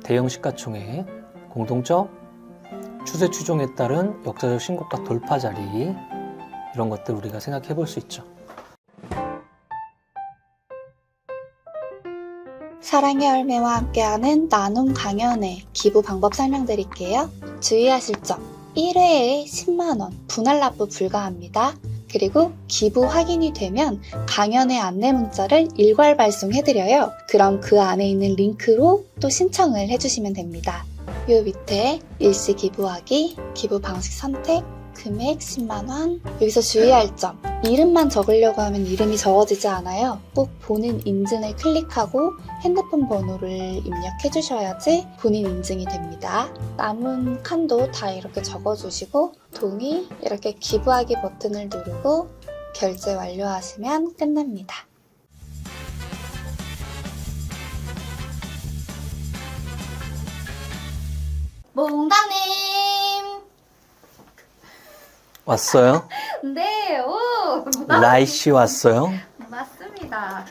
대형 시가총액, 공통점, 추세 추종에 따른 역사적 신고가 돌파 자리, 이런 것들 우리가 생각해 볼 수 있죠. 사랑의 열매와 함께하는 나눔 강연회 기부 방법 설명드릴게요. 주의하실 점: 1회에 10만원, 분할 납부 불가합니다. 그리고 기부 확인이 되면 강연회 안내 문자를 일괄 발송해드려요. 그럼 그 안에 있는 링크로 또 신청을 해주시면 됩니다. 요 밑에 일시 기부하기, 기부 방식 선택, 금액 10만원. 여기서 주의할 점: 이름만 적으려고 하면 이름이 적어지지 않아요. 꼭 본인 인증을 클릭하고 핸드폰 번호를 입력해 주셔야지 본인 인증이 됩니다. 남은 칸도 다 이렇게 적어주시고 동의, 이렇게 기부하기 버튼을 누르고 결제 완료하시면 끝납니다. 몽다님! 왔어요? 네, 오! 라이씨 왔어요? 맞습니다.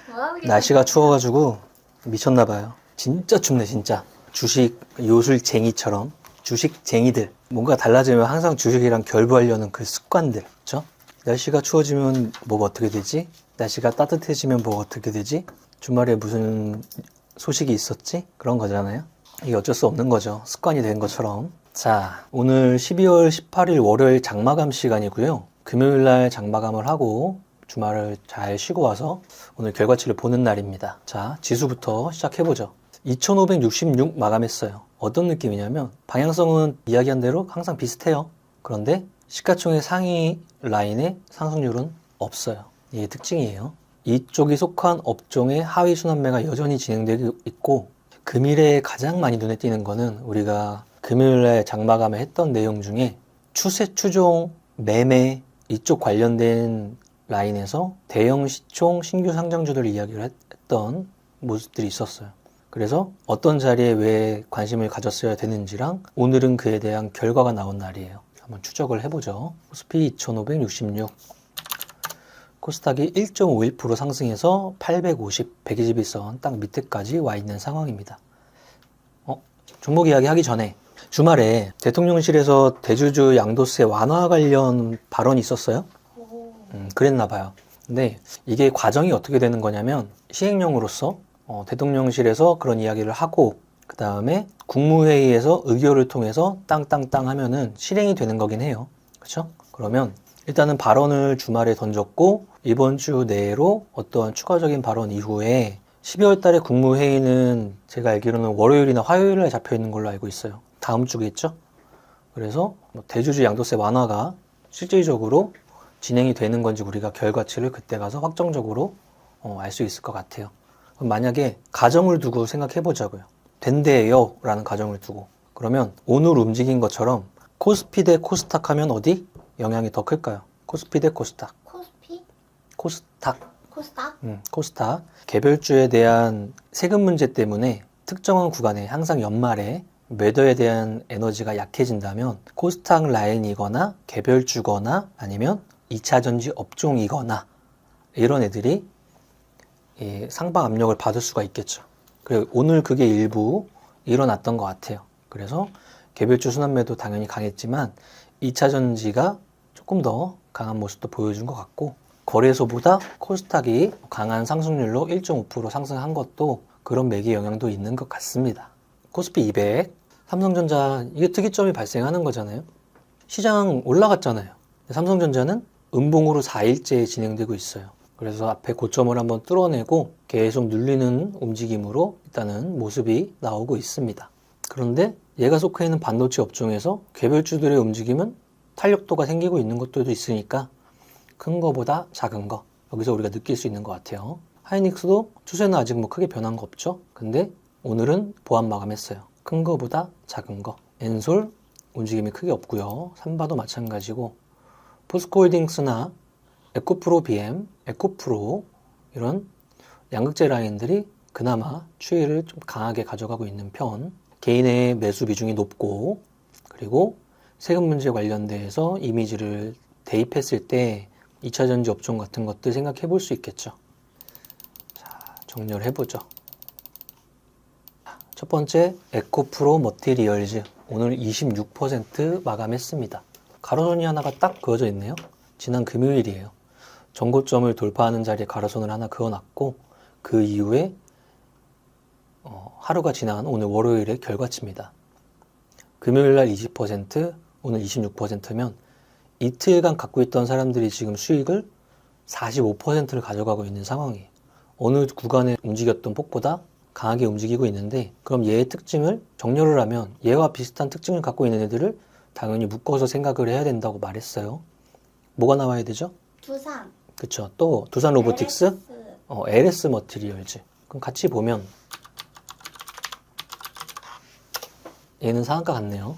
뭐하고 계세요? 날씨가 추워가지고 미쳤나봐요. 진짜 춥네 진짜. 주식 요술쟁이처럼 주식쟁이들, 뭔가 달라지면 항상 주식이랑 결부하려는 그 습관들, 그렇죠? 날씨가 추워지면 뭐가 어떻게 되지? 날씨가 따뜻해지면 뭐가 어떻게 되지? 주말에 무슨 소식이 있었지? 그런 거잖아요. 이게 어쩔 수 없는 거죠. 습관이 된 것처럼. 자, 오늘 12월 18일 월요일 장마감 시간이고요. 금요일날 장마감을 하고 주말을 잘 쉬고 와서 오늘 결과치를 보는 날입니다. 자, 지수부터 시작해보죠. 2566 마감했어요. 어떤 느낌이냐면 방향성은 이야기한 대로 항상 비슷해요. 그런데 시가총액 상위 라인에 상승률은 없어요. 이게 특징이에요. 이쪽이 속한 업종의 하위 순환매가 여전히 진행되고 있고, 금일에 가장 많이 눈에 띄는 거는 우리가 금요일날 장마감에 했던 내용 중에 추세 추종 매매 이쪽 관련된 라인에서 대형 시총 신규 상장주들 이야기를 했던 모습들이 있었어요. 그래서 어떤 자리에 왜 관심을 가졌어야 되는지랑 오늘은 그에 대한 결과가 나온 날이에요. 한번 추적을 해보죠. 코스피 2566, 코스닥이 1.51% 상승해서 850, 121선 딱 밑에까지 와 있는 상황입니다. 종목 이야기 하기 전에 주말에 대통령실에서 대주주 양도세 완화 관련 발언이 있었어요. 그랬나 봐요. 근데 이게 과정이 어떻게 되는 거냐면 시행령으로서 대통령실에서 그런 이야기를 하고 그 다음에 국무회의에서 의결을 통해서 땅땅땅 하면은 실행이 되는 거긴 해요. 그렇죠? 그러면 일단은 발언을 주말에 던졌고 이번 주 내로 어떠한 추가적인 발언 이후에 12월 달에 국무회의는 제가 알기로는 월요일이나 화요일에 잡혀 있는 걸로 알고 있어요. 다음 주겠죠? 그래서 대주주 양도세 완화가 실질적으로 진행이 되는 건지 우리가 결과치를 그때 가서 확정적으로 알 수 있을 것 같아요. 그럼 만약에 가정을 두고 생각해 보자고요. 된대요 라는 가정을 두고, 그러면 오늘 움직인 것처럼 코스피 대 코스닥 하면 어디 영향이 더 클까요? 코스피 대 코스닥. 코스피? 코스닥. 코스닥? 코스닥. 개별주에 대한 세금 문제 때문에 특정한 구간에 항상 연말에 매도에 대한 에너지가 약해진다면 코스닥 라인이거나 개별주거나 아니면 2차전지 업종이거나 이런 애들이 상방 압력을 받을 수가 있겠죠. 그리고 오늘 그게 일부 일어났던 것 같아요. 그래서 개별주 순환매도 당연히 강했지만 2차전지가 조금 더 강한 모습도 보여준 것 같고, 거래소보다 코스닥이 강한 상승률로 1.5% 상승한 것도 그런 매기 영향도 있는 것 같습니다. 코스피 200, 삼성전자, 이게 특이점이 발생하는 거잖아요. 시장 올라갔잖아요. 삼성전자는 음봉으로 4일째 진행되고 있어요. 그래서 앞에 고점을 한번 뚫어내고 계속 눌리는 움직임으로 일단은 모습이 나오고 있습니다. 그런데 얘가 속해 있는 반도체 업종에서 개별주들의 움직임은 탄력도가 생기고 있는 것들도 있으니까 큰 거보다 작은 거, 여기서 우리가 느낄 수 있는 것 같아요. 하이닉스도 추세는 아직 뭐 크게 변한 거 없죠. 근데 오늘은 보합 마감했어요. 큰 거보다 작은 거. 엔솔 움직임이 크게 없고요. 삼바도 마찬가지고, 포스코홀딩스나 에코프로 BM, 에코프로 이런 양극재 라인들이 그나마 추이를 좀 강하게 가져가고 있는 편. 개인의 매수 비중이 높고, 그리고 세금 문제 관련돼서 이미지를 대입했을 때 2차전지 업종 같은 것들 생각해 볼 수 있겠죠. 자, 정렬해 보죠. 첫 번째 에코프로 머티리얼즈 오늘 26% 마감했습니다. 가로선이 하나가 딱 그어져 있네요. 지난 금요일이에요. 전고점을 돌파하는 자리에 가로선을 하나 그어놨고 그 이후에 하루가 지난 오늘 월요일의 결과치입니다. 금요일날 20%, 오늘 26%면 이틀간 갖고 있던 사람들이 지금 수익을 45%를 가져가고 있는 상황이에요. 어느 구간에 움직였던 폭보다 강하게 움직이고 있는데 그럼 얘의 특징을 정렬을 하면 얘와 비슷한 특징을 갖고 있는 애들을 당연히 묶어서 생각을 해야 된다고 말했어요. 뭐가 나와야 되죠? 두산. 그쵸. 또 두산 로보틱스, LS 머티리얼즈. 그럼 같이 보면 얘는 상한가 같네요.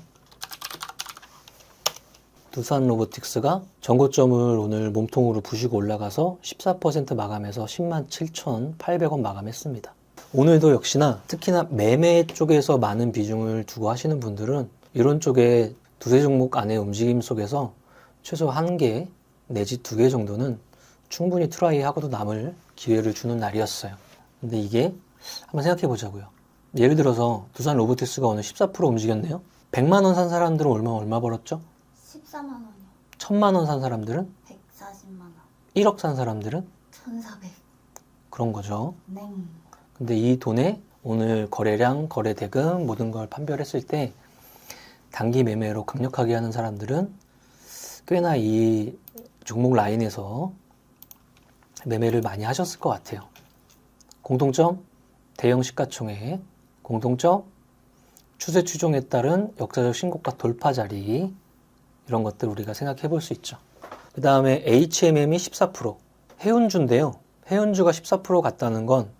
두산 로보틱스가 전고점을 오늘 몸통으로 부시고 올라가서 14% 마감해서 107,800원 마감했습니다. 오늘도 역시나 특히나 매매 쪽에서 많은 비중을 두고 하시는 분들은 이런 쪽에 두세 종목 안의 움직임 속에서 최소 1개 내지 2개 정도는 충분히 트라이 하고도 남을 기회를 주는 날이었어요. 근데 이게 한번 생각해 보자고요. 예를 들어서 두산 로보틱스가 오늘 14% 움직였네요. 100만 원 산 사람들은 얼마 벌었죠? 14만 원이요. 1000만 원 산 사람들은? 140만 원. 1억 산 사람들은? 1,400. 그런 거죠. 네. 근데 이 돈에 오늘 거래량, 거래 대금 모든 걸 판별했을 때 단기 매매로 강력하게 하는 사람들은 꽤나 이 종목 라인에서 매매를 많이 하셨을 것 같아요. 공통점, 대형 시가총액, 공통점, 추세 추종에 따른 역사적 신고가 돌파 자리, 이런 것들 우리가 생각해 볼 수 있죠. 그 다음에 HMM이 14%, 해운주인데요. 해운주가 14% 갔다는 건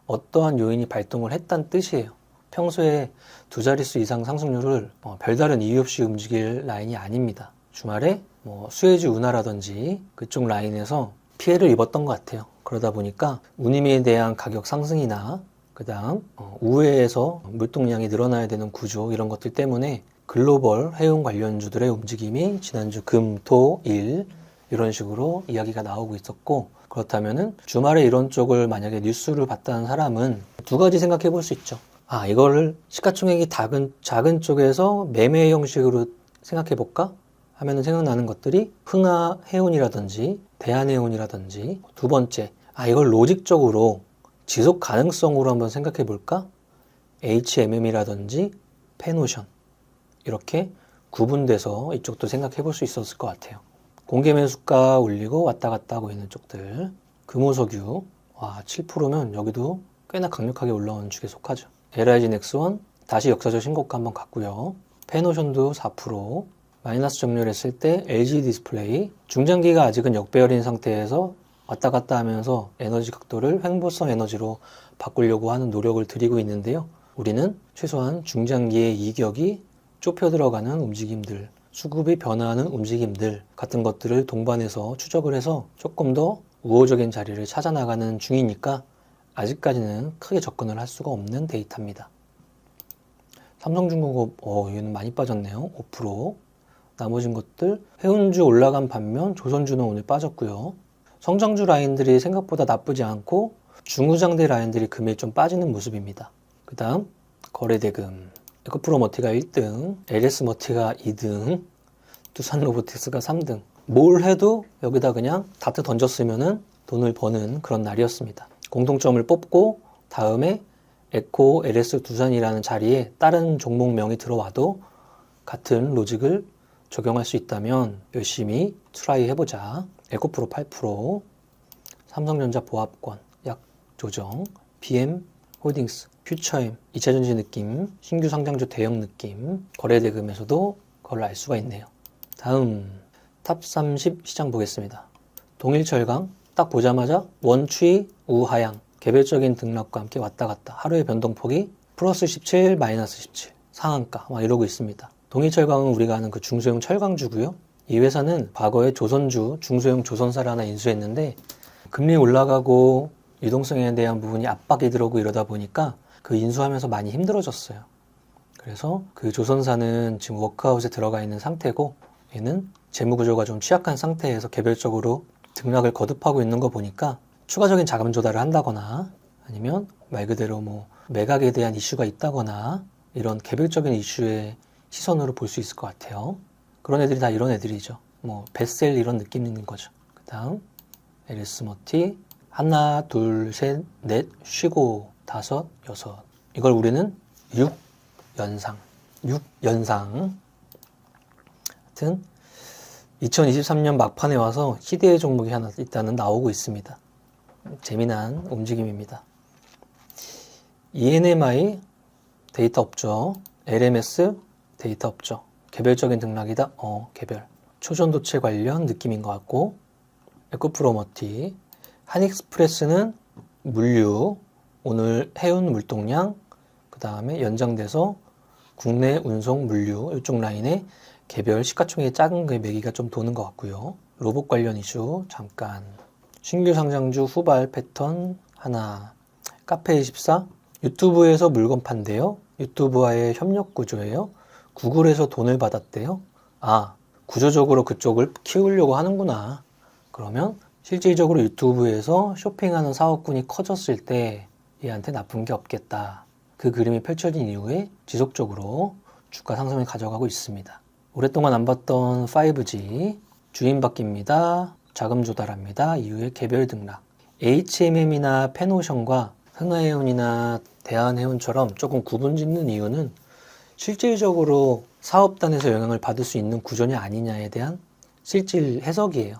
어떠한 요인이 발동을 했다는 뜻이에요. 평소에 두 자릿수 이상 상승률을 별다른 이유 없이 움직일 라인이 아닙니다. 주말에 수혜주 운하라든지 그쪽 라인에서 피해를 입었던 것 같아요. 그러다 보니까 운임에 대한 가격 상승이나 그 다음 우회에서 물동량이 늘어나야 되는 구조 이런 것들 때문에 글로벌 해운 관련주들의 움직임이 지난주 금, 토, 일 이런 식으로 이야기가 나오고 있었고 그렇다면은 주말에 이런 쪽을 만약에 뉴스를 봤다는 사람은 두 가지 생각해 볼 수 있죠. 아, 이거를 시가총액이 작은 쪽에서 매매 형식으로 생각해 볼까? 하면은 생각나는 것들이 흥하해운이라든지 대한해운이라든지 두 번째, 이걸 로직적으로 지속 가능성으로 한번 생각해 볼까? HMM이라든지 페노션 이렇게 구분돼서 이쪽도 생각해 볼 수 있었을 것 같아요. 공개 매수가 올리고 왔다 갔다 하고 있는 쪽들. 금호석유 7%면 여기도 꽤나 강력하게 올라온 축에 속하죠. LIG 넥스원 다시 역사적 신고가 한번 갔고요. 페노션도 4%. 마이너스 정렬했을 때 LG 디스플레이 중장기가 아직은 역배열인 상태에서 왔다 갔다 하면서 에너지 각도를 횡보성 에너지로 바꾸려고 하는 노력을 들이고 있는데요. 우리는 최소한 중장기의 이격이 좁혀 들어가는 움직임들, 수급이 변화하는 움직임들 같은 것들을 동반해서 추적을 해서 조금 더 우호적인 자리를 찾아 나가는 중이니까 아직까지는 크게 접근을 할 수가 없는 데이터입니다. 삼성중공업 얘는 많이 빠졌네요. 5%. 나머진 것들 해운주 올라간 반면 조선주는 오늘 빠졌고요. 성장주 라인들이 생각보다 나쁘지 않고 중후장대 라인들이 금일 좀 빠지는 모습입니다. 그 다음 거래대금 에코프로 머티가 1등, LS 머티가 2등, 두산 로보틱스가 3등. 뭘 해도 여기다 그냥 다트 던졌으면은 돈을 버는 그런 날이었습니다. 공통점을 뽑고 다음에 에코, LS, 두산이라는 자리에 다른 종목명이 들어와도 같은 로직을 적용할 수 있다면 열심히 트라이 해보자. 에코프로 8%, 삼성전자 보합권 약 조정, BM 홀딩스, 퓨처엠 2차전지 느낌, 신규 상장주 대형 느낌, 거래대금에서도 그걸 알 수가 있네요. 다음 탑 30 시장 보겠습니다. 동일철강 딱 보자마자 원추이 우하향 개별적인 등락과 함께 왔다 갔다 하루의 변동폭이 플러스 17, 마이너스 17 상한가 이러고 있습니다. 동일철강은 우리가 아는 그 중소형 철강주고요. 이 회사는 과거에 조선주, 중소형 조선사를 하나 인수했는데 금리 올라가고 유동성에 대한 부분이 압박이 들어오고 이러다 보니까 그 인수하면서 많이 힘들어졌어요. 그래서 그 조선사는 지금 워크아웃에 들어가 있는 상태고 얘는 재무구조가 좀 취약한 상태에서 개별적으로 등락을 거듭하고 있는 거 보니까 추가적인 자금 조달을 한다거나 아니면 말 그대로 뭐 매각에 대한 이슈가 있다거나 이런 개별적인 이슈의 시선으로 볼 수 있을 것 같아요. 그런 애들이 다 이런 애들이죠. 뭐 뱃셀 이런 느낌 있는 거죠. 그 다음 에리스머티 하나 둘 셋 넷 쉬고 다섯 여섯 이걸 우리는 6연상 하여튼 2023년 막판에 와서 희대의 종목이 하나 일단은 나오고 있습니다. 재미난 움직임입니다. ENMI 데이터 없죠. LMS 데이터 없죠. 개별적인 등락이다. 개별. 초전도체 관련 느낌인 것 같고 에코프로머티 한익스프레스는 물류 오늘 해운 물동량 그 다음에 연장돼서 국내 운송 물류 이쪽 라인에 개별 시가총액이 작은 그 매기가 좀 도는 것 같고요. 로봇 관련 이슈 잠깐 신규 상장주 후발 패턴 하나 카페24 유튜브에서 물건 판대요. 유튜브와의 협력 구조예요. 구글에서 돈을 받았대요. 구조적으로 그쪽을 키우려고 하는구나. 그러면 실질적으로 유튜브에서 쇼핑하는 사업군이 커졌을 때 얘한테 나쁜 게 없겠다. 그 그림이 펼쳐진 이후에 지속적으로 주가 상승을 가져가고 있습니다. 오랫동안 안 봤던 5G 주인 바뀝니다. 자금 조달합니다. 이후에 개별 등락. HMM이나 페노션과 흥하해운이나 대한해운처럼 조금 구분 짓는 이유는 실질적으로 사업단에서 영향을 받을 수 있는 구조냐 아니냐에 대한 실질 해석이에요.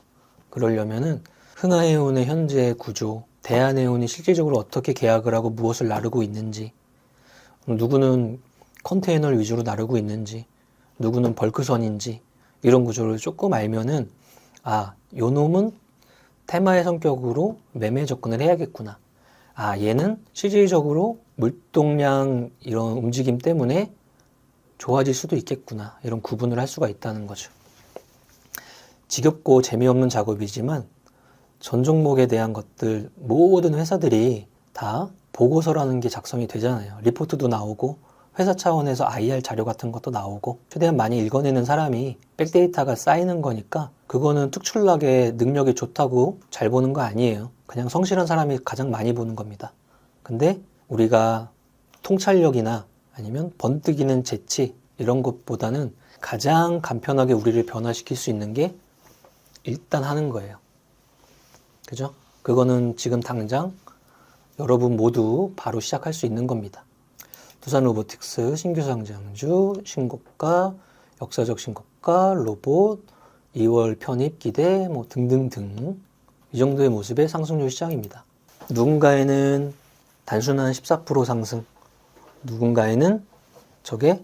그러려면은 흥하해운의 현재 구조, 대한해운이 실질적으로 어떻게 계약을 하고 무엇을 나르고 있는지, 누구는 컨테이너를 위주로 나르고 있는지, 누구는 벌크선인지 이런 구조를 조금 알면은 요 놈은 테마의 성격으로 매매 접근을 해야겠구나. 얘는 실질적으로 물동량 이런 움직임 때문에 좋아질 수도 있겠구나. 이런 구분을 할 수가 있다는 거죠. 지겹고 재미없는 작업이지만 전 종목에 대한 것들 모든 회사들이 다 보고서라는 게 작성이 되잖아요. 리포트도 나오고 회사 차원에서 IR 자료 같은 것도 나오고 최대한 많이 읽어내는 사람이 백데이터가 쌓이는 거니까 그거는 특출나게 능력이 좋다고 잘 보는 거 아니에요. 그냥 성실한 사람이 가장 많이 보는 겁니다. 근데 우리가 통찰력이나 아니면 번뜩이는 재치 이런 것보다는 가장 간편하게 우리를 변화시킬 수 있는 게 일단 하는 거예요. 그죠? 그거는 지금 당장 여러분 모두 바로 시작할 수 있는 겁니다. 두산 로보틱스 신규 상장주 신고가 역사적 신고가 로봇 2월 편입 기대 등등등 이 정도의 모습의 상승률 시장입니다. 누군가에는 단순한 14% 상승, 누군가에는 저게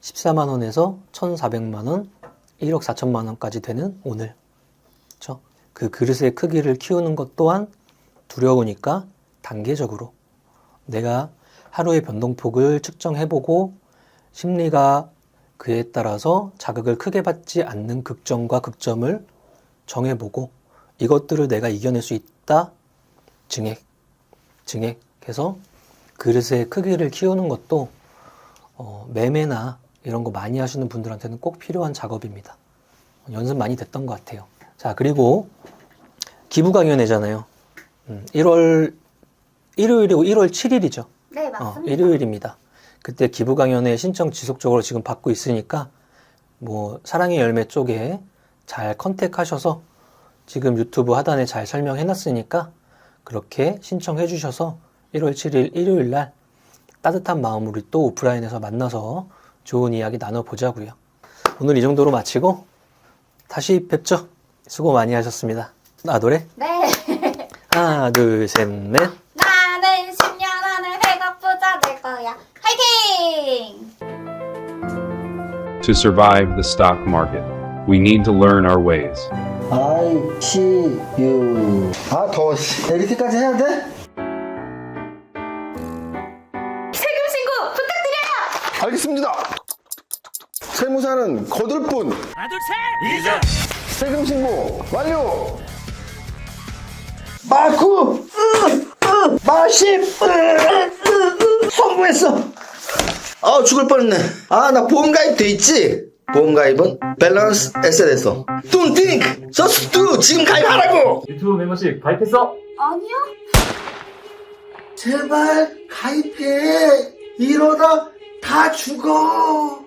14만 원에서 1,400만 원, 1억 4천만 원까지 되는 오늘. 그렇죠? 그 그릇의 크기를 키우는 것 또한 두려우니까 단계적으로 내가 하루의 변동폭을 측정해보고 심리가 그에 따라서 자극을 크게 받지 않는 극점과 극점을 정해보고 이것들을 내가 이겨낼 수 있다. 증액해서 그릇의 크기를 키우는 것도 매매나 이런 거 많이 하시는 분들한테는 꼭 필요한 작업입니다. 연습 많이 됐던 것 같아요. 자, 그리고 기부강연회잖아요. 1월 일요일이고 1월 7일이죠. 네, 맞습니다. 일요일입니다. 그때 기부강연회 신청 지속적으로 지금 받고 있으니까 뭐 사랑의 열매 쪽에 잘 컨택하셔서 지금 유튜브 하단에 잘 설명해놨으니까 그렇게 신청해 주셔서 1월 7일 일요일 날 따뜻한 마음으로 또 오프라인에서 만나서 좋은 이야기 나눠보자고요. 오늘 이 정도로 마치고 다시 뵙죠. 수고 많이 하셨습니다. 노래? 네. 하나, 둘, 셋, 넷. 나는 10년 안에 회가 부자 될 거야. 화이팅! To survive the stock market, we need to learn our ways. I see you. 더워. 에디트까지 해야 돼? 세금 신고 부탁드려요! 알겠습니다. 세무사는 거둘 뿐. 하나 둘셋 세금 신고 완료. 마구 마십 성공했어. 죽을 뻔했네. 나 보험가입 돼 있지? 보험가입은 밸런스 에셋에서 Don't think, just do. 지금 가입하라고. 유튜브 멤버십 가입했어? 아니요? 제발 가입해. 이러다 다 죽어.